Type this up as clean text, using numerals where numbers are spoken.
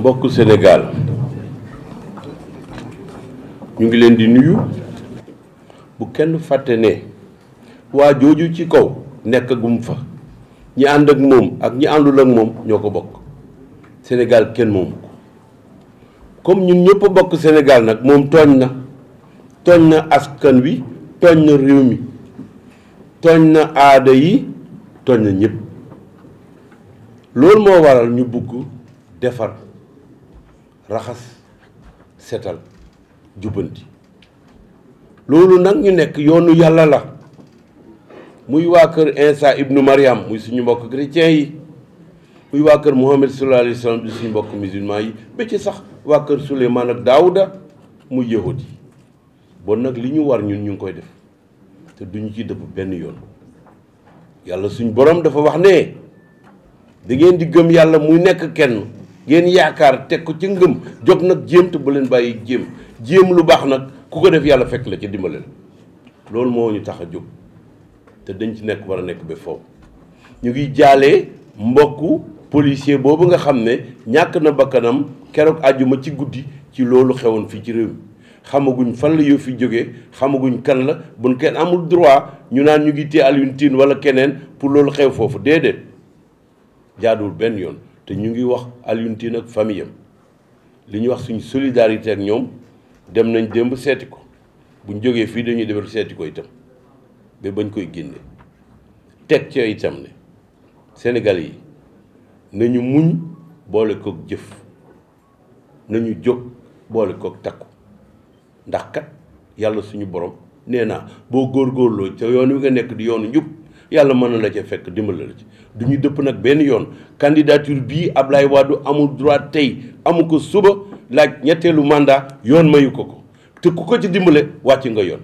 mbokku Sénégal ñu ngi leen di nuyu bu kenn fàtte ne waa jooju ci kaw nekk gum fa ñi ànd ak moom ak ñi àndul ak moom ñoo ko bokk. Sénégal kenn moomu ko comme ñun ñëpp a bokk Sénégal nag moom tooñ na askan wi tooñ na réew mi tooñ na aada yi tooñ na ñëpp loolu moo waral ñu bugg defar raxas setal jubbanti loolu nag ñu nekk yoonu yàlla la muy waa kër Insa ibnu Mariam muy suñu mbokk chrétien yi muy waa kër Muhammad sallallahu alayhi wa sallam di suñu mbokk musulman yi ba ci sax waa kër Suleymaan ak Daawuda muy yahud yi bon nag li ñu war ñun ñu ngi koy def te duñu ci dëpp benn yoon yàlla suñ borom dafa wax ne da ngeen di gëm yàlla muy nekk kenn ngeen yaakaar teg ko ci ngëm jóg nag jéem te bu leen bàyyi jéem lu baax nag ku ko def yàlla fekk la ca dimbale la loolu moo ñu tax a jóg te dañ ci nekk war a nekk ba foofu ñu ngi jaalee mbokku policier boobu nga xam ne ñàkk na bakkanam keroog àjjuma ci guddi ci loolu xewoon fii ci réew mi xamaguñ fan la yoo fi jógee xamaguñ kan la buñ kenn amul droit ñu naan ñu ngi téye Alioune Tine wala keneen pour loolu xew foofu déedéet jaaduwul benn yoon te ñu ngi wax Alioune Tine ak famille am li ñuy wax suñu solidarité ak ñoom dem nañ démb seeti ko buñ jógee fii dañuy defar seeti ko itam ba bañ koy génne teg ca itam ne Sénégal yi nañu muñ boole kook jëf nañu jóg boole kook takku ndax kat yàlla suñu borom nee naa boo góorgóorloo ca yoon wi nga nekk di yoonu njub yàlla mën na la ca fekk dimbali la ci du ñu dëpp nag benn yoon candidature bii Ablaye Wade amul droit tey amu ko suba laaj ñetteelu mandat yoon mayu ko te ku ko ci dimbale wàcc nga yoon